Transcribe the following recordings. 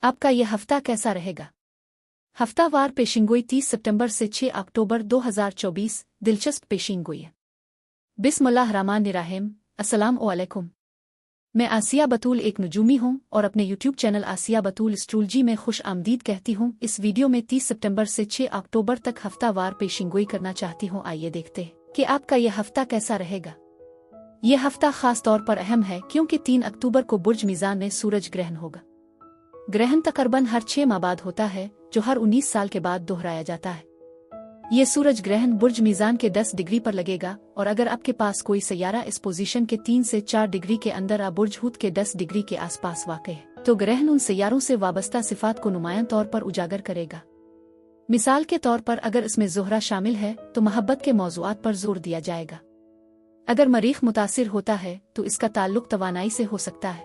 आपका यह हफ्ता कैसा रहेगा? हफ्तावार पेशिंगोई 30 सितंबर से 6 अक्टूबर 2024। दिलचस्प पेशिंगोई है। बिस्मिल्लाहिर्रहमानिर्रहीम। अस्सलाम वालेकुम। मैं आसिया बतूल एक नजूमी हूँ और अपने यूट्यूब चैनल आसिया बतूल एस्ट्रोलॉजी में खुश आमदीद कहती हूँ। इस वीडियो में 30 सितंबर से 6 अक्टूबर तक हफ्तावार पेशिंगोई करना चाहती हूँ। आइए देखते हैं कि आपका यह हफ्ता कैसा रहेगा। यह हफ्ता खास तौर पर अहम है क्योंकि 3 अक्टूबर को बुर्ज मीज़ान में सूरज ग्रहण होगा। ग्रहण तकरीबन हर 6 माह बाद होता है, जो हर 19 साल के बाद दोहराया जाता है। ये सूरज ग्रहण बुर्ज मीज़ान के 10 डिग्री पर लगेगा और अगर आपके पास कोई सैयारा इस पोजीशन के 3 से 4 डिग्री के अंदर या बुर्ज हूत के 10 डिग्री के आसपास वाक़ है, तो ग्रहण उन सैयारों से वाबस्ता सिफात को नुमायां तौर पर उजागर करेगा। मिसाल के तौर पर अगर इसमें ज़ोहरा शामिल है तो मोहब्बत के मौज़ूआत पर जोर दिया जाएगा। अगर मरीख मुतासिर होता है तो इसका ताल्लुक तवानाई से हो सकता है,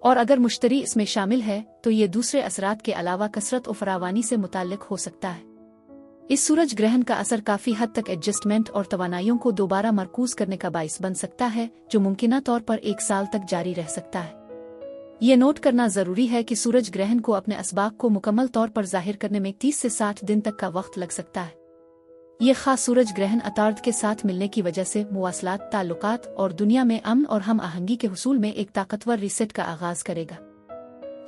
और अगर मुश्तरी इसमें शामिल है तो ये दूसरे असरात के अलावा कसरत और फरावानी से मुताल्लिक हो सकता है। इस सूरज ग्रहण का असर काफ़ी हद तक एडजस्टमेंट और तवानाइयों को दोबारा मरकूज करने का बाइस बन सकता है, जो मुमकिना तौर पर 1 साल तक जारी रह सकता है। ये नोट करना ज़रूरी है कि सूरज ग्रहण को अपने असबाब को मुकम्मल तौर पर जाहिर करने में 30 से 60 दिन तक का वक्त लग सकता है। ये खास सूरज ग्रहण अतार्द के साथ मिलने की वजह से मुवासलात, ताल्लुकात और दुनिया में अमन और हम आहंगी के हुसूल में एक ताकतवर रीसेट का आगाज करेगा।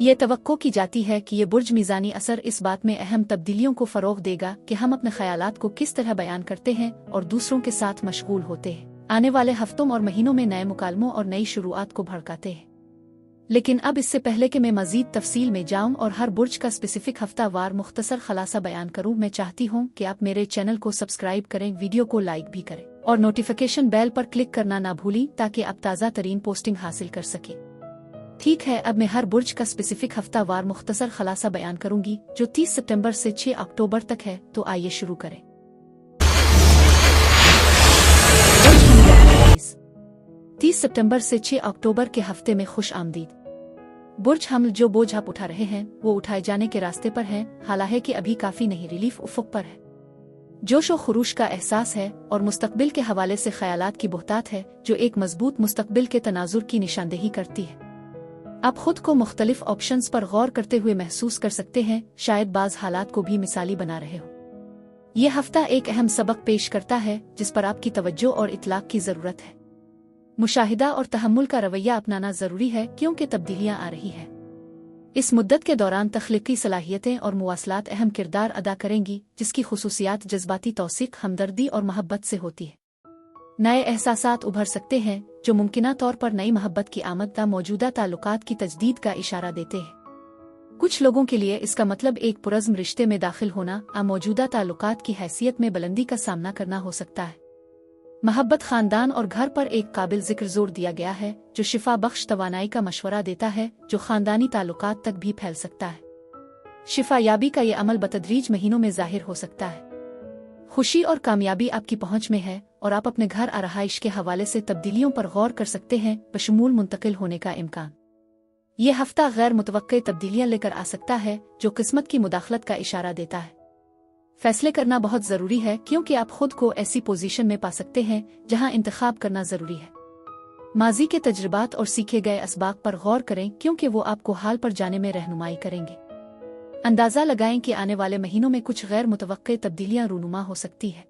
ये तवक्को की जाती है कि ये बुर्ज मीज़ानी असर इस बात में अहम तब्दीलियों को फ़रोग़ देगा कि हम अपने ख़यालात को किस तरह बयान करते हैं और दूसरों के साथ मशगूल होते हैं। आने वाले हफ्तों और महीनों में नए मुकालमों और नई शुरुआत को भड़काते हैं। लेकिन अब इससे पहले कि मैं मज़ीद तफसील में जाऊं और हर बुर्ज का स्पेसिफिक हफ्तावार मुख्तसर खलासा बयान करूं, मैं चाहती हूं कि आप मेरे चैनल को सब्सक्राइब करें, वीडियो को लाइक भी करें और नोटिफिकेशन बेल पर क्लिक करना ना भूलें ताकि आप ताज़ा तरीन पोस्टिंग हासिल कर सकें। ठीक है, अब मैं हर बुर्ज का स्पेसिफिक हफ्तावार मुख्तसर खलासा बयान करूंगी जो 30 सितंबर से 6 अक्टूबर तक है। तो आइए शुरू करें। 30 सितंबर से 6 अक्टूबर के हफ्ते में खुश आमदीद। बुर्ज हमल जो बोझ आप उठा रहे हैं वो उठाए जाने के रास्ते पर हैं, हालांकि अभी काफी नहीं, रिलीफ उफ़ुक़ पर है। जोश व खुरूश का एहसास है और मुस्तकबिल के हवाले से ख्यालात की बुहतात है जो एक मजबूत मुस्तकबिल के तनाजुर की निशानदेही करती है। आप खुद को मुख्तलिफ ऑप्शंस पर गौर करते हुए महसूस कर सकते हैं, शायद बाज़ हालात को भी मिसाली बना रहे हो। यह हफ्ता एक अहम सबक पेश करता है जिस पर आपकी तवज्जो और इतलाक़ की ज़रूरत है। मुशाहिदा और तहम्मुल का रवैया अपनाना ज़रूरी है क्योंकि तब्दीलियां आ रही हैं। इस मुद्दत के दौरान तख्लीकी सलाहियतें और मुवासलात अहम किरदार अदा करेंगी, जिसकी खुसूसियात जज्बाती तौसीक़, हमदर्दी और मोहब्बत से होती है। नए एहसासात उभर सकते हैं जो मुमकिना तौर पर नई मोहब्बत की आमद या मौजूदा ताल्लुकात की तजदीद का इशारा देते हैं। कुछ लोगों के लिए इसका मतलब एक पुरज़्म रिश्ते में दाखिल होना या मौजूदा ताल्लुकात की हैसियत में बुलंदी का सामना करना हो सकता है। मोहब्बत, खानदान और घर पर एक काबिल जिक्र जोर दिया गया है जो शिफा बख्श तवानाई का मशवरा देता है, जो खानदानी ताल्लुकात तक भी फैल सकता है। शिफा याबी का ये अमल बतदरीज महीनों में जाहिर हो सकता है। खुशी और कामयाबी आपकी पहुंच में है और आप अपने घर आरहाइश के हवाले से तब्दीलियों पर गौर कर सकते हैं, बशमूल मुंतकिल होने का इम्कान। ये हफ्ता गैर मुतवक्के तब्दीलियां लेकर आ सकता है जो किस्मत की मुदाखलत का इशारा देता है। फैसले करना बहुत ज़रूरी है क्योंकि आप खुद को ऐसी पोजीशन में पा सकते हैं जहां इंतखाब करना ज़रूरी है। माजी के तजुर्बात और सीखे गए असबाब पर गौर करें क्योंकि वो आपको हाल पर जाने में रहनुमाई करेंगे। अंदाज़ा लगाएं कि आने वाले महीनों में कुछ गैर मुतवक्के तब्दीलियां रूनुमा हो सकती है।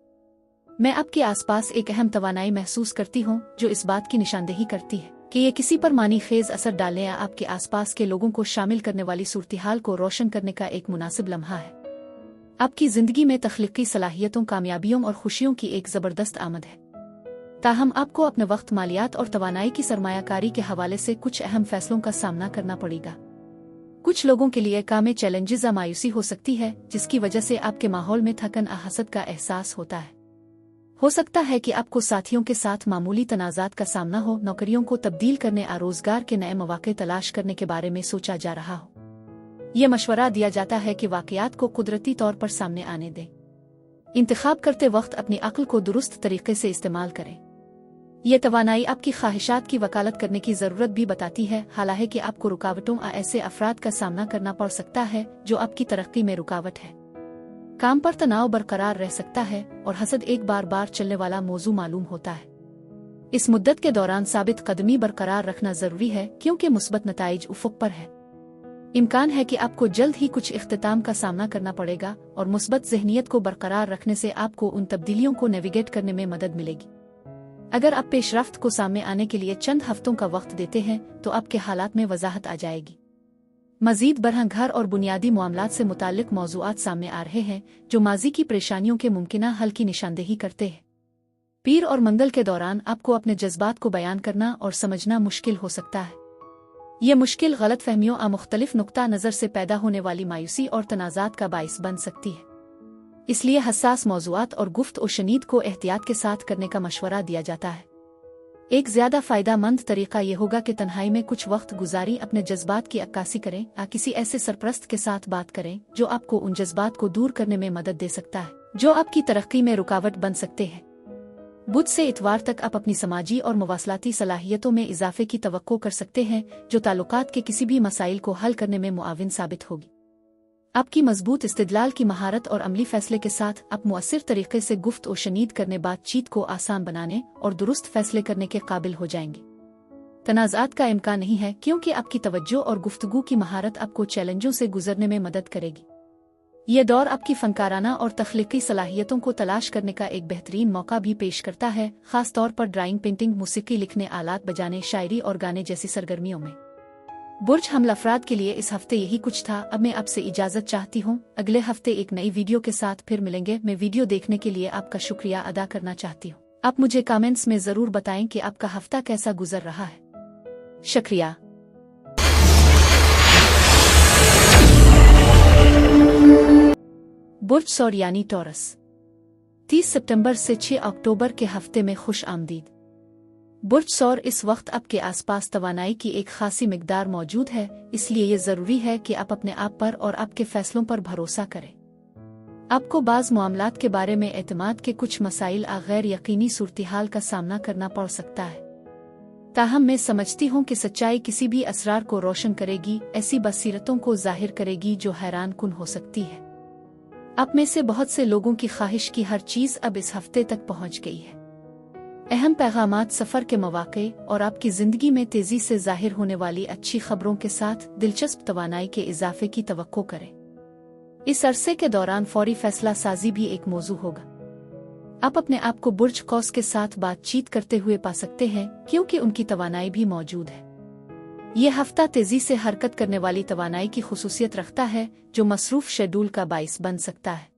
मैं आपके आसपास एक अहम तवानाई महसूस करती हूँ जो इस बात की निशानदेही करती है कि ये किसी पर मानी खेज असर डालने या आपके आसपास के लोगों को शामिल करने वाली सूरत-ए-हाल को रोशन करने का एक मुनासिब लम्हा है। आपकी जिंदगी में तख्लीकी सलाहियतों, कामयाबियों और खुशियों की एक ज़बरदस्त आमद है। ताहम आपको अपने वक्त, मालियात और तवानाई की सरमायाकारी के हवाले से कुछ अहम फैसलों का सामना करना पड़ेगा। कुछ लोगों के लिए कामें चैलेंजेस या मायूसी हो सकती है जिसकी वजह से आपके माहौल में थकन या हसद का एहसास होता है। हो सकता है कि आपको साथियों के साथ मामूली तनाज़ात का सामना हो, नौकरियों को तब्दील करने या रोज़गार के नए मौके तलाश करने के बारे में सोचा जा रहा हो। यह मशवरा दिया जाता है कि वाक़यात को कुदरती तौर पर सामने आने दें। इंतखाब करते वक्त अपनी अक्ल को दुरुस्त तरीके से इस्तेमाल करें। यह तवानाई आपकी ख्वाहिशात की वकालत करने की ज़रूरत भी बताती है, हालांकि आपको रुकावटों या ऐसे अफराद का सामना करना पड़ सकता है जो आपकी तरक्की में रुकावट है। काम पर तनाव बरकरार रह सकता है और हसद एक बार बार चलने वाला मौजू मालूम होता है। इस मुद्दत के दौरान साबित कदमी बरकरार रखना ज़रूरी है क्योंकि मुस्बत नताइज उफ़ुक़ पर है। इम्कान है कि आपको जल्द ही कुछ इख्तिताम का सामना करना पड़ेगा और मुस्बत ज़हनियत को बरकरार रखने से आपको उन तब्दीलियों को नेविगेट करने में मदद मिलेगी। अगर आप पेशरफ्त को सामने आने के लिए चंद हफ्तों का वक्त देते हैं तो आपके हालात में वजाहत आ जाएगी। मजीद बरह घर और बुनियादी मामलात से मुताल्लिक मौज़ूआत सामने आ रहे हैं जो माजी की परेशानियों के मुमकिना हल की निशानदेही करते हैं। पीर और मंगल के दौरान आपको अपने जज्बात को बयान करना और समझना मुश्किल हो सकता है। ये मुश्किल गलत फहमियों और मुख्तलिफ नुक्ता नज़र से पैदा होने वाली मायूसी और तनाज़ात का बाइस बन सकती है। इसलिए हसास मौज़ूआत और गुफ्त और शनीद को एहतियात के साथ करने का मशवरा दिया जाता है। एक ज़्यादा फ़ायदामंद तरीका यह होगा कि तन्हाई में कुछ वक्त गुजारी अपने जज्बात की अक्कासी करें या किसी ऐसे सरपरस्त के साथ बात करें जो आपको उन जज्बात को दूर करने में मदद दे सकता है जो आपकी तरक्की में रुकावट बन सकते हैं। बुध से इतवार तक आप अपनी समाजी और मवासलाती सलाहियतों में इजाफे की तवक्को कर सकते हैं जो ताल्लुकात के किसी भी मसाइल को हल करने में मुआविन साबित होगी। आपकी मजबूत इस्तिदलाल की महारत और अमली फैसले के साथ आप मुअस्सिर तरीके से गुफ्त और शनीद करने बातचीत को आसान बनाने और दुरुस्त फैसले करने के काबिल हो जाएंगे। तनाज़ात का इम्कान नहीं है क्योंकि आपकी तवज्जो और गुफ्तगू की महारत आपको चैलेंजों से गुजरने में मदद करेगी। ये दौर आपकी फनकाराना और तख्लीकी सलाहियतों को तलाश करने का एक बेहतरीन मौका भी पेश करता है, खास तौर पर ड्राइंग, पेंटिंग, मूसीकी लिखने, आलात बजाने, शायरी और गाने जैसी सरगर्मियों में। बुर्ज हमल अफराद के लिए इस हफ्ते यही कुछ था। अब मैं आपसे इजाजत चाहती हूँ। अगले हफ्ते एक नई वीडियो के साथ फिर मिलेंगे। मैं वीडियो देखने के लिए आपका शुक्रिया अदा करना चाहती हूँ। आप मुझे कमेंट्स में जरूर बताएं कि आपका हफ्ता कैसा गुजर रहा है। शुक्रिया। बुर्ज सौर यानी टॉरस, 30 सितंबर से 6 अक्टूबर के हफ्ते में खुश आमदीद। बुर्ज सौर इस वक्त आपके आसपास तवानाई की एक खासी मिकदार मौजूद है, इसलिए ये ज़रूरी है कि आप अपने आप पर और आपके फैसलों पर भरोसा करें। आपको बाज़ मामलात के बारे में एतमाद के कुछ मसाइल गैर यकीनी सूरत-ए-हाल का सामना करना पड़ सकता है। ताहम मैं समझती हूँ कि सच्चाई किसी भी असरार को रोशन करेगी, ऐसी बसीरतों को जाहिर करेगी जो हैरान कुन हो सकती है। आप में से बहुत से लोगों की ख्वाहिश की हर चीज़ अब इस हफ्ते तक पहुँच गई है। अहम पैगामात, सफ़र के मौक़े और आपकी ज़िंदगी में तेज़ी से ज़ाहिर होने वाली अच्छी खबरों के साथ दिलचस्प तवानाई के इजाफे की तवक्को करें। इस अरसे के दौरान फौरी फैसला साजी भी एक मौजू होगा। आप अपने आप को बुर्ज कौस के साथ बातचीत करते हुए पा सकते हैं क्योंकि उनकी तवानाई भी मौजूद है। ये हफ्ता तेजी से हरकत करने वाली तवानाई की खुसूसियत रखता है जो मसरूफ शेड्यूल का बाइस बन सकता है।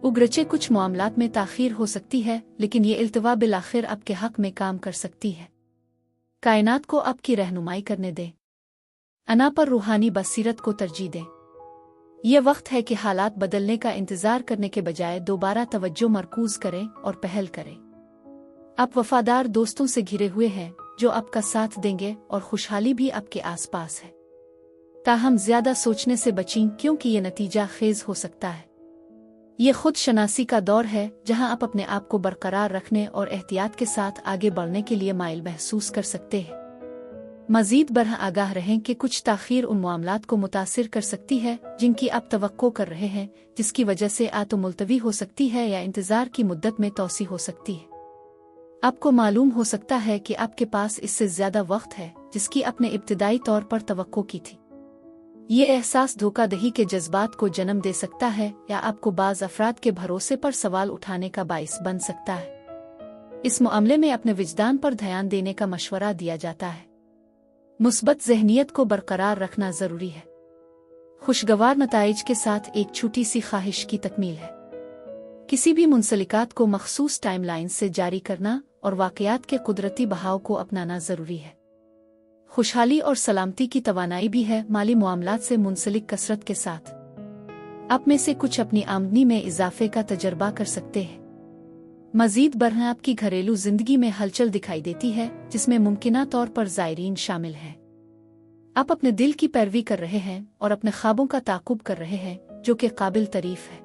उगरचे कुछ मामलात में ताख़ीर हो सकती है, लेकिन ये इल्तिवा बिलाखिर आपके हक में काम कर सकती है। कायनात को आपकी रहनुमाई करने दें। अना पर रूहानी बसीरत को तरजीह दें। यह वक्त है कि हालात बदलने का इंतज़ार करने के बजाय दोबारा तवज्जो मरकूज करें और पहल करें। आप वफादार दोस्तों से घिरे हुए हैं जो आपका साथ देंगे और खुशहाली भी आपके आसपास है। ताहम ज्यादा सोचने से बचें क्योंकि ये नतीजा खेज हो सकता है। ये खुद शनासी का दौर है जहां आप अपने आप को बरकरार रखने और एहतियात के साथ आगे बढ़ने के लिए माइल महसूस कर सकते हैं। मजीद बरह आगाह रहें कि कुछ ताख़ीर उन मामलात को मुतासिर कर सकती है जिनकी आप तवक्को कर रहे हैं, जिसकी वजह से तो मुलतवी हो सकती है या इंतज़ार की मुद्दत में तोसी हो सकती है। आपको मालूम हो सकता है कि आपके पास इससे ज्यादा वक्त है जिसकी आपने इब्तिदाई तौर पर तवक्को की थी। ये एहसास धोखाधड़ी के जज्बात को जन्म दे सकता है या आपको बाज़ अफराद के भरोसे पर सवाल उठाने का बाइस बन सकता है। इस मामले में अपने विजदान पर ध्यान देने का मशवरा दिया जाता है। मुस्बत ज़हनियत को बरकरार रखना ज़रूरी है। खुशगवार नताइज के साथ एक छोटी सी ख्वाहिश की तकमील है। किसी भी मुंसलिकात को मखसूस टाइमलाइन से जारी करना और वाक़यात के कुदरती बहाव को अपनाना ज़रूरी है। खुशहाली और सलामती की तवानाई भी है माली मामलात से मुंसलिक कसरत के साथ। आप में से कुछ अपनी आमदनी में इजाफे का तजर्बा कर सकते हैं। मजीद बरह आपकी घरेलू जिंदगी में हलचल दिखाई देती है जिसमें मुमकिना तौर पर ज़ायरीन शामिल हैं। आप अपने दिल की पैरवी कर रहे हैं और अपने ख्वाबों का ताक़ुब कर रहे हैं जो कि काबिल तारीफ है।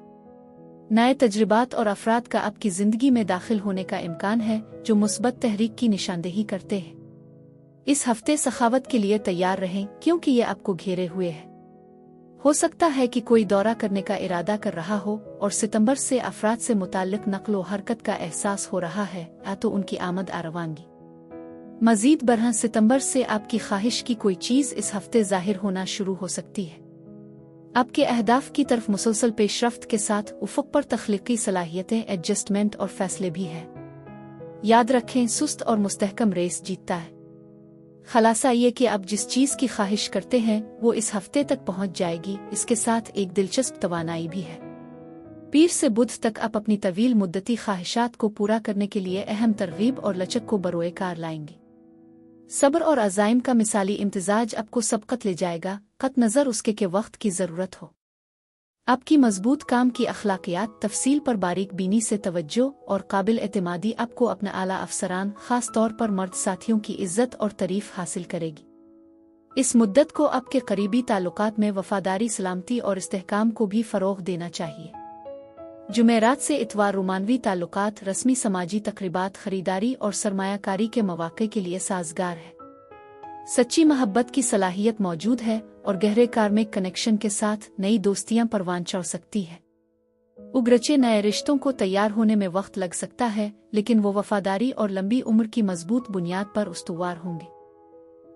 नए तजुर्बात और अफराद का आपकी ज़िंदगी में दाखिल होने का इम्कान है जो मुस्बत तहरीक की निशानदेही करते हैं। इस हफ्ते सखावत के लिए तैयार रहें क्योंकि ये आपको घेरे हुए है। हो सकता है कि कोई दौरा करने का इरादा कर रहा हो और सितंबर से अफराद से मुताल्लिक नक्लो हरकत का एहसास हो रहा है या तो उनकी आमद आ रवानगी। मजीद 12 सितंबर से आपकी ख्वाहिश की कोई चीज़ इस हफ्ते जाहिर होना शुरू हो सकती है। आपके अहदाफ की तरफ मुसलसल पेशरफ्त के साथ उफ़क़ पर तख्लीकी सलाहियतें, एडजस्टमेंट और फैसले भी हैं। याद रखें, सुस्त और मुस्तहकम रेस जीतता है। खलासा ये कि आप जिस चीज़ की ख्वाहिश करते हैं वो इस हफ्ते तक पहुंच जाएगी। इसके साथ एक दिलचस्प तवानाई भी है। पीर से बुध तक आप अपनी तवील मुद्दती ख्वाहिशात को पूरा करने के लिए अहम तरगीब और लचक को बरोए कार लाएंगे। सब्र और अज़ाइम का मिसाली इम्तिजाज आपको सबकत ले जाएगा, कत नज़र उसके के वक्त की ज़रूरत हो। आपकी मजबूत काम की अखलाकियात, तफसील पर बारीक बीनी से तवज्जो और काबिल एतमादी आपको अपना आला अफसरान, ख़ास तौर पर मर्द साथियों की इज्जत और तारीफ हासिल करेगी। इस मुद्दत को आपके करीबी ताल्लुकात में वफादारी, सलामती और इस्तेहकाम को भी फ़रोग़ देना चाहिए। जुमेरात से इतवार रोमानवी ताल्लुकात, रस्मी समाजी तकरीबात, खरीदारी और सरमायाकारी के मौक़े के लिए साजगार है। सच्ची मोहब्बत की सलाहियत मौजूद है और गहरे कार्मिक कनेक्शन के साथ नई दोस्तियां परवान चढ़ सकती है। उग्रचे नए रिश्तों को तैयार होने में वक्त लग सकता है, लेकिन वो वफादारी और लंबी उम्र की मजबूत बुनियाद पर उस्तुवार होंगे।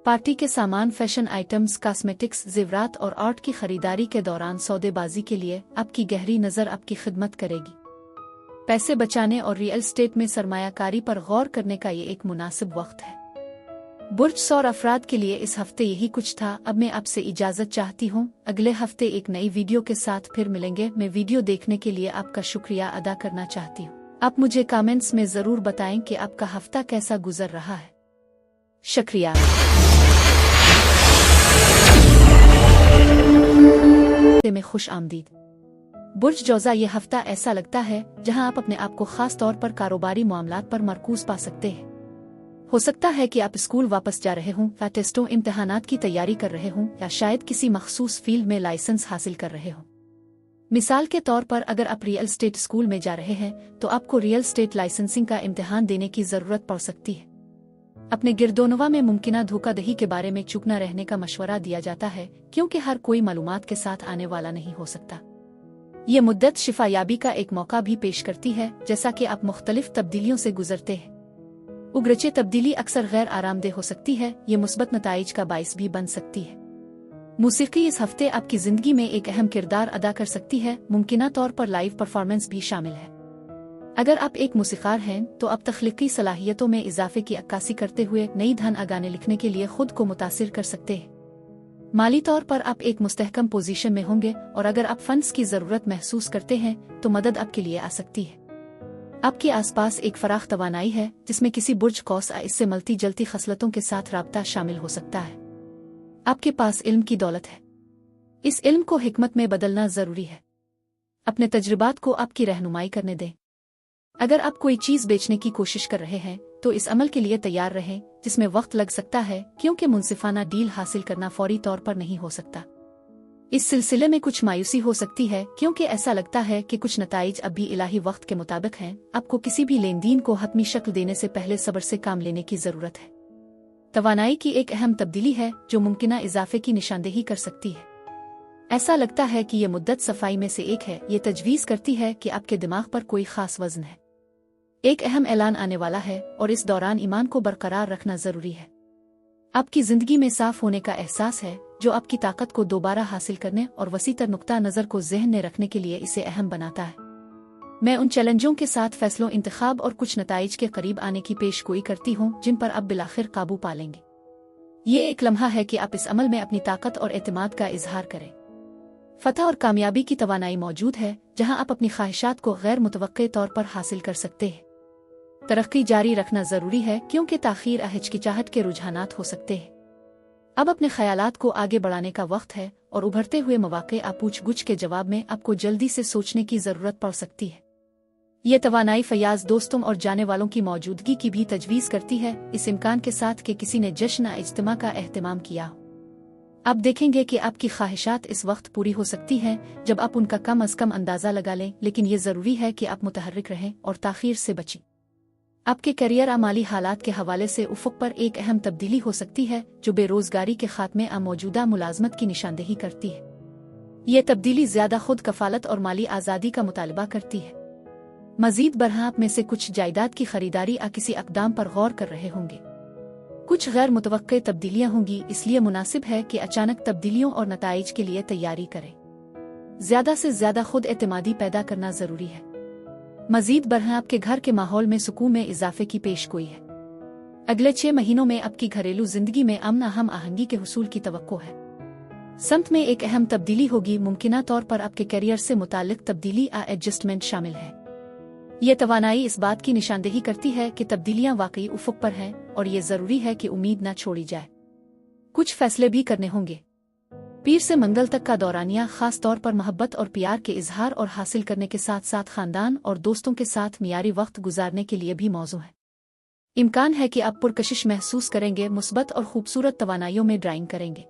पार्टी के सामान, फैशन आइटम्स, कॉस्मेटिक्स, ज़ेवरात और आर्ट की खरीदारी के दौरान सौदेबाजी के लिए आपकी गहरी नज़र आपकी खिदमत करेगी। पैसे बचाने और रियल एस्टेट में सरमायाकारी पर गौर करने का ये एक मुनासिब वक्त है। बुर्ज सौर अफराद के लिए इस हफ्ते यही कुछ था। अब मैं आपसे इजाज़त चाहती हूँ। अगले हफ्ते एक नई वीडियो के साथ फिर मिलेंगे। मैं वीडियो देखने के लिए आपका शुक्रिया अदा करना चाहती हूँ। आप मुझे कमेंट्स में ज़रूर बताएं कि आपका हफ्ता कैसा गुजर रहा है। शुक्रिया। में खुश आमदीद। बुर्ज जौज़ा, ये हफ्ता ऐसा लगता है जहां आप अपने आप को खास तौर पर कारोबारी मामलात पर मरकूज पा सकते हैं। हो सकता है कि आप स्कूल वापस जा रहे हों, या टेस्टों, इम्तिहानात की तैयारी कर रहे हों, या शायद किसी मखसूस फील्ड में लाइसेंस हासिल कर रहे हों। मिसाल के तौर पर, अगर आप रियल एस्टेट स्कूल में जा रहे हैं तो आपको रियल एस्टेट लाइसेंसिंग का इम्तिहान देने की ज़रूरत पड़ सकती है। अपने गिरदोनवा में मुमकिना धोखाधड़ी के बारे में चुप न रहने का मशवरा दिया जाता है, क्योंकि हर कोई मालूमात के साथ आने वाला नहीं हो सकता। ये मुद्दत शिफायाबी का एक मौका भी पेश करती है, जैसा कि आप मुख्तलिफ तब्दीलियों से गुजरते हैं। उग्रचे तब्दीली अक्सर गैर आरामदेह हो सकती है, ये मुस्बत नताइज का बाइस भी बन सकती है। मूसीकी इस हफ्ते आपकी जिंदगी में एक अहम किरदार अदा कर सकती है, मुमकिना तौर पर लाइव परफॉर्मेंस भी शामिल है। अगर आप एक मूसीकार हैं तो आप तख्लीकी सलाहियतों में इजाफे की अक्कासी करते हुए नई धन गाने लिखने के लिए खुद को मुतासिर कर सकते हैं। माली तौर पर आप एक मुस्तहकम पोजीशन में होंगे, और अगर आप फंड्स की ज़रूरत महसूस करते हैं तो मदद आपके लिए आ सकती है। आपके आसपास एक फराख तवानाई है जिसमें किसी बुर्ज कौस इससे मलती जलती खसलतों के साथ राब्ता शामिल हो सकता है। आपके पास इल्म की दौलत है। इस इल्म को हिकमत में बदलना ज़रूरी है। अपने तजुर्बात को आपकी रहनुमाई करने दें। अगर आप कोई चीज़ बेचने की कोशिश कर रहे हैं तो इस अमल के लिए तैयार रहें जिसमें वक्त लग सकता है, क्योंकि मुनसिफाना डील हासिल करना फौरी तौर पर नहीं हो सकता। इस सिलसिले में कुछ मायूसी हो सकती है, क्योंकि ऐसा लगता है कि कुछ नताइज अब भी इलाही वक्त के मुताबिक हैं। आपको किसी भी लेन देन को हतमी शक्ल देने से पहले सब्र से काम लेने की ज़रूरत है। तवानाई की एक अहम तब्दीली है जो मुमकिना इजाफे की निशानदेही कर सकती है। ऐसा लगता है कि ये मुद्दत सफाई में से एक है। ये तजवीज़ करती है कि आपके दिमाग पर कोई खास वज़न है। एक अहम ऐलान आने वाला है और इस दौरान ईमान को बरकरार रखना ज़रूरी है। आपकी ज़िंदगी में साफ होने का एहसास है जो आपकी ताकत को दोबारा हासिल करने और वसीतर नुक्ता नज़र को ज़हन में रखने के लिए इसे अहम बनाता है। मैं उन चैलेंजों के साथ फैसलों, इंतखाब और कुछ नताइज के करीब आने की पेशगोई करती हूँ जिन पर आप बिलाखिर काबू पा लेंगे। ये एक लम्हा है कि आप इस अमल में अपनी ताकत और एतमाद का इजहार करें। फतह और कामयाबी की तवानाई मौजूद है जहाँ आप अपनी ख्वाहिशात को गैर मुतवक्के तौर पर हासिल कर सकते हैं। तरक्की जारी रखना ज़रूरी है, क्योंकि ताख़ीर हिचकिचाहट के रुझानात हो सकते हैं। अब अपने ख्यालात को आगे बढ़ाने का वक्त है और उभरते हुए मौक़े आप पूछ गुछ के जवाब में आपको जल्दी से सोचने की ज़रूरत पड़ सकती है। ये तवानाई फयाज दोस्तों और जाने वालों की मौजूदगी की भी तजवीज़ करती है, इस इम्कान के साथ कि किसी ने जश्न इज्तिमा का एहतमाम किया हो। आप देखेंगे कि आपकी ख्वाहिशात इस वक्त पूरी हो सकती हैं जब आप उनका कम अज़ कम अंदाज़ा लगा लें, लेकिन ये ज़रूरी है कि आप मुतहर्रिक रहें और ताख़ीर से बचें। आपके करियर माली हालात के हवाले से उफ़क़ पर एक अहम तब्दीली हो सकती है जो बेरोज़गारी के खात्मे मौजूदा मुलाजमत की निशानदेही करती है। ये तब्दीली ज़्यादा खुद कफ़ालत और माली आज़ादी का मुतालबा करती है। मज़ीद बरहा आप में से कुछ जायदाद की खरीदारी या किसी अक़दाम पर गौर कर रहे होंगे। कुछ गैर मुतवक्के तब्दीलियां होंगी, इसलिए मुनासिब है कि अचानक तब्दीलियों और नताइज के लिए तैयारी करें। ज्यादा से ज्यादा खुद एतमादी पैदा करना जरूरी है। मजीद बरह आपके घर के माहौल में सुकून में इजाफे की पेशगोई है। अगले 6 महीनों में आपकी घरेलू जिंदगी में अमन हम आहंगी के हुसूल की तवक्को है। समत में एक अहम तब्दीली होगी, मुमकिना तौर पर आपके करियर से मुतालिक तब्दीली या एडजस्टमेंट शामिल है। ये तवानाई इस बात की निशानदेही करती है कि तब्दीलियां वाकई उफुक पर हैं और ये जरूरी है कि उम्मीद न छोड़ी जाए। कुछ फैसले भी करने होंगे। पीर से मंगल तक का दौरानिया खास तौर पर मोहब्बत और प्यार के इजहार और हासिल करने के साथ साथ खानदान और दोस्तों के साथ मियारी वक्त गुजारने के लिए भी मौजू है। इम्कान है कि आप पुरकशिश महसूस करेंगे, मुस्बत और खूबसूरत तवानाइयों में ड्राइंग करेंगे।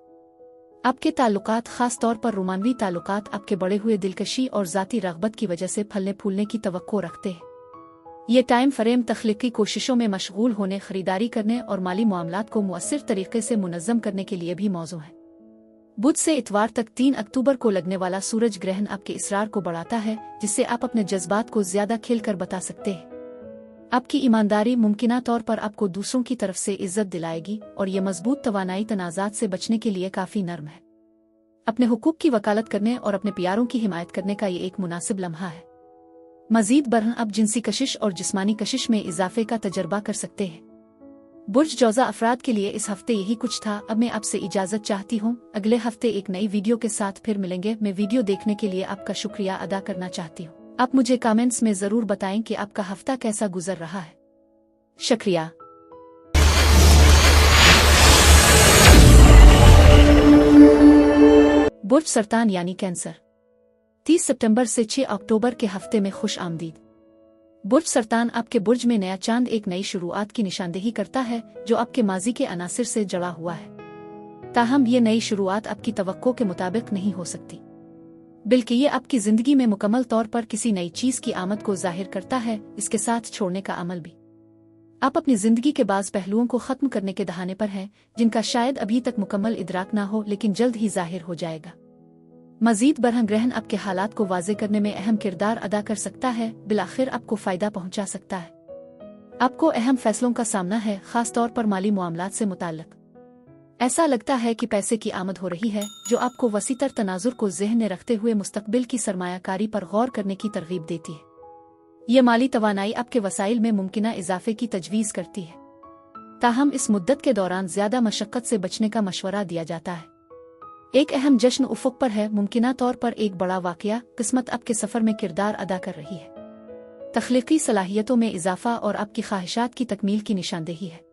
आपके ताल्लुकात खास तौर पर रोमानवी ताल्लुकात आपके बढ़े हुए दिलकशी और ज़ाती रग़बत की वजह से फलने फूलने की तवक्को रखते हैं। ये टाइम फ्रेम तख्लीकी कोशिशों में मशगूल होने, खरीदारी करने और माली मामलात को मुअस्सिर तरीके से मुनज़्ज़म करने के लिए भी मौजू है। बुध से इतवार तक 3 अक्टूबर को लगने वाला सूरज ग्रहण आपके इसरार को बढ़ाता है, जिससे आप अपने जज्बात को ज्यादा खिलकर बता सकते हैं। आपकी ईमानदारी मुमकिना तौर पर आपको दूसरों की तरफ से इज्जत दिलाएगी और ये मजबूत तवानाई तनाज़ात से बचने के लिए काफी नर्म है। अपने हुकूक की वकालत करने और अपने प्यारों की हिमायत करने का ये एक मुनासिब लम्हा है। मजीद बरहन आप जिनसी कशिश और जिस्मानी कशिश में इजाफे का तजर्बा कर सकते हैं। बुर्ज जौज़ा अफराद के लिए इस हफ्ते यही कुछ था। अब मैं आपसे इजाजत चाहती हूँ। अगले हफ्ते एक नई वीडियो के साथ फिर मिलेंगे। मैं वीडियो देखने के लिए आपका शुक्रिया अदा करना चाहती हूँ। आप मुझे कमेंट्स में जरूर बताएं कि आपका हफ्ता कैसा गुजर रहा है। शुक्रिया। बुर्ज सरतान यानी कैंसर, 30 सितंबर से 6 अक्टूबर के हफ्ते में खुश आमदीद। बुर्ज सरतान आपके बुर्ज में नया चांद एक नई शुरुआत की निशानदेही करता है, जो आपके माजी के अनासिर से जड़ा हुआ है। ताहम ये नई शुरुआत आपकी तवक्को के मुताबिक नहीं हो सकती, बल्कि ये आपकी जिंदगी में मुकम्मल तौर पर किसी नई चीज की आमद को जाहिर करता है, इसके साथ छोड़ने का अमल भी। आप अपनी जिंदगी के बाज़ पहलुओं को खत्म करने के दहाने पर हैं, जिनका शायद अभी तक मुकम्मल इदराक ना हो, लेकिन जल्द ही जाहिर हो जाएगा। मजीद बरहम ग्रहण आपके हालात को वाज़े करने में अहम किरदार अदा कर सकता है, बिलाखिर आपको फायदा पहुंचा सकता है। आपको अहम फैसलों का सामना है, खास तौर पर माली मामलात से मुताल्लिक। ऐसा लगता है कि पैसे की आमद हो रही है, जो आपको वसीतर तनाजुर को ज़हन में रखते हुए मुस्तकबिल की सरमायाकारी पर गौर करने की तरगीब देती है। ये माली तवानाई आपके वसाइल में मुमकिना इजाफे की तजवीज़ करती है। ताहम इस मुद्दत के दौरान ज्यादा मशक्कत से बचने का मशवरा दिया जाता है। एक अहम जश्न उफुक पर है, मुमकिना तौर पर एक बड़ा वाकया किस्मत आपके सफर में किरदार अदा कर रही है। तख्लीकी सलाहियतों में इजाफा और आपकी ख्वाहिशात की तकमील की निशानदेही है।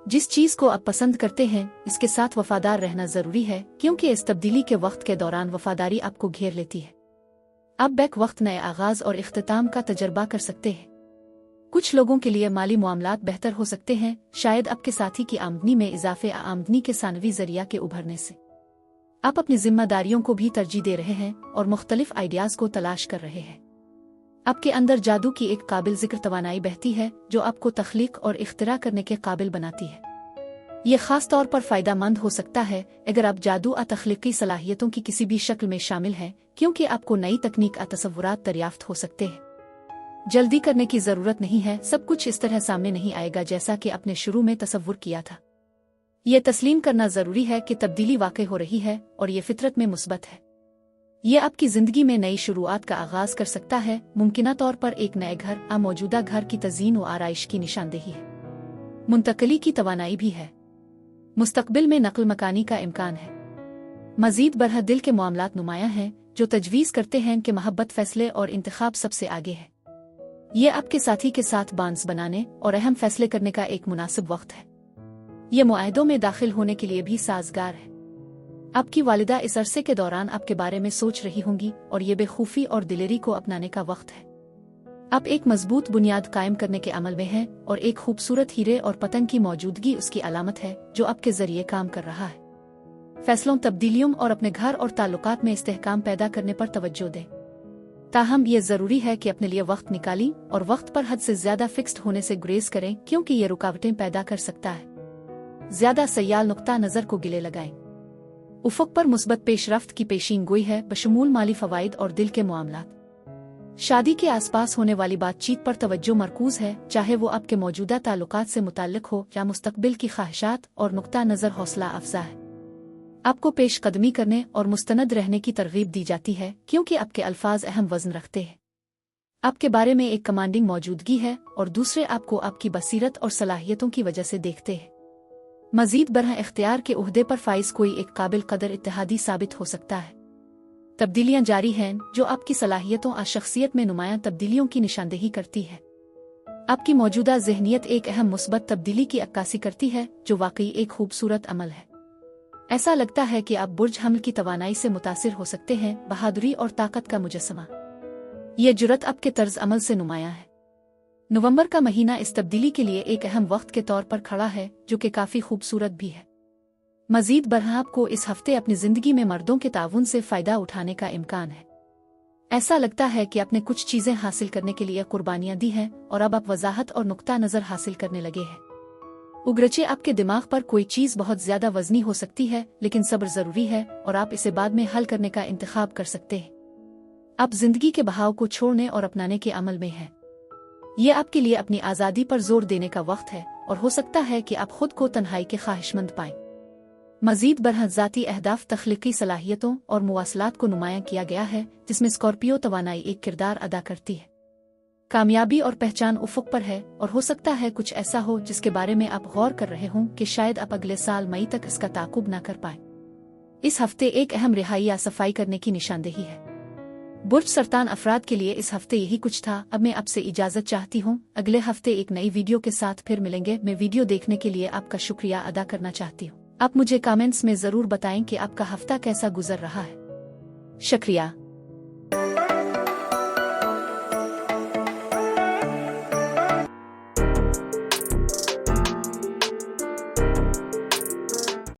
जिस चीज को आप पसंद करते हैं, इसके साथ वफादार रहना जरूरी है, क्योंकि इस तब्दीली के वक्त के दौरान वफादारी आपको घेर लेती है। आप बैक वक्त नए आगाज और इख्तिताम का तजर्बा कर सकते हैं। कुछ लोगों के लिए माली मामलात बेहतर हो सकते हैं, शायद आपके साथी की आमदनी में इजाफे या आमदनी के सानवी जरिया के उभरने से। आप अपनी जिम्मेदारियों को भी तरजीह दे रहे हैं और मुख्तलिफ आइडियाज को तलाश कर रहे हैं। आपके अंदर जादू की एक काबिल जिक्र तवानाई बहती है, जो आपको तख्लीक और इख्तिरा करने के काबिल बनाती है। ये खास तौर पर फायदा मंद हो सकता है अगर आप जादू या तख्लीकी सलाहियतों की किसी भी शक्ल में शामिल हैं, क्योंकि आपको नई तकनीक या तसव्वुरात दरियाफ्त हो सकते हैं। जल्दी करने की जरूरत नहीं है, सब कुछ इस तरह सामने नहीं आएगा जैसा कि आपने शुरू में तसव्वुर किया था। ये तस्लीम करना जरूरी है कि तब्दीली वाक़ई हो रही है और ये फितरत में मुस्बत है। ये आपकी जिंदगी में नई शुरुआत का आगाज कर सकता है, मुमकिना तौर पर एक नए घर या मौजूदा घर की तज़ीन व आराइश की निशानदेही है। मुंतकली की तवानाई भी है। मुस्तकबिल में नकल मकानी का इम्कान है। मजीद बरह दिल के मामलात नुमायां हैं, जो तजवीज़ करते हैं कि मोहब्बत फैसले और इंतखाब सबसे आगे है। ये आपके साथी के साथ बांस बनाने और अहम फैसले करने का एक मुनासिब वक्त है। ये मुआहदों में दाखिल होने के लिए भी साजगार है। आपकी वालिदा इस अरसे के दौरान आपके बारे में सोच रही होंगी और ये बेखूफी और दिलेरी को अपनाने का वक्त है। आप एक मजबूत बुनियाद कायम करने के अमल में हैं और एक खूबसूरत हीरे और पतंग की मौजूदगी उसकी अलामत है, जो आपके जरिए काम कर रहा है। फैसलों, तब्दीलियों और अपने घर और ताल्लुकात में इस्तेहकाम पैदा करने पर तवज्जो दें। ताहम ये जरूरी है कि अपने लिए वक्त निकालें और वक्त पर हद से ज्यादा फिक्स्ड होने से गुरेज करें, क्योंकि ये रुकावटें पैदा कर सकता है। ज्यादा सयाल नुक्ता नजर को गिले लगाएं। उफक पर मुस्बत पेशरफ्त की पेशीन गोई है, बशमूल माली फवाइद और दिल के मामलात। शादी के आसपास होने वाली बातचीत पर तवज्जो मरकूज है, चाहे वो आपके मौजूदा ताल्लुकात से मुताल्लिक हो या मुस्तकबिल की ख्वाहिशात और नुक्ता नज़र हौसला अफजा है। आपको पेशकदमी करने और मुस्तनद रहने की तरगीब दी जाती है क्योंकि आपके अल्फाज अहम वज़न रखते हैं। आपके बारे में एक कमांडिंग मौजूदगी है और दूसरे आपको आपकी बसीरत और सलाहियतों की वजह से देखते हैं। मजीद बरह इख्तियार के उहदे पर फाइज कोई एक काबिल कदर इत्तेहादी साबित हो सकता है। तब्दीलियां जारी हैं जो आपकी सलाहियतों और शख्सियत में नुमायां तब्दीलियों की निशानदेही करती है। आपकी मौजूदा ज़हनियत एक अहम मुस्बत तब्दीली की अक्कासी करती है जो वाकई एक खूबसूरत अमल है। ऐसा लगता है कि आप बुर्ज हमल की तवानाई से मुतासिर हो सकते हैं, बहादुरी और ताकत का मुजस्समा। यह जुर्रत आपके तर्ज अमल से नुमायां है। नवंबर का महीना इस तब्दीली के लिए एक अहम वक्त के तौर पर खड़ा है जो कि काफ़ी खूबसूरत भी है। मजीद बरह आपको इस हफ्ते अपनी ज़िंदगी में मर्दों के ताउन से फ़ायदा उठाने का इम्कान है। ऐसा लगता है कि आपने कुछ चीज़ें हासिल करने के लिए कुर्बानियां दी हैं और अब आप वजाहत और नुक्ता नज़र हासिल करने लगे हैं। उगरचे आपके दिमाग पर कोई चीज़ बहुत ज़्यादा वजनी हो सकती है, लेकिन सब्र ज़रूरी है और आप इसे बाद में हल करने का इंतखाब कर सकते हैं। आप जिंदगी के बहाव को छोड़ने और अपनाने के अमल में हैं। ये आपके लिए अपनी आज़ादी पर जोर देने का वक्त है और हो सकता है कि आप खुद को तन्हाई के ख्वाहिशमंद पाएं। मजीद बरह ज़ाती अहदाफ, तख्लीकी सलाहियतों और मुवासलात को नुमायां किया गया है जिसमें स्कॉर्पियो तवानाई एक किरदार अदा करती है। कामयाबी और पहचान उफ़ुक़ पर है और हो सकता है कुछ ऐसा हो जिसके बारे में आप गौर कर रहे हों कि शायद आप अगले साल मई तक इसका ताक़ुब न कर पाएं। इस हफ्ते एक अहम रिहाई या सफाई करने की निशानदेही है। बुर्ज सरतान अफराद के लिए इस हफ्ते यही कुछ था। अब मैं आपसे इजाज़त चाहती हूँ। अगले हफ्ते एक नई वीडियो के साथ फिर मिलेंगे। मैं वीडियो देखने के लिए आपका शुक्रिया अदा करना चाहती हूँ। आप मुझे कमेंट्स में ज़रूर बताएं कि आपका हफ्ता कैसा गुजर रहा है। शुक्रिया।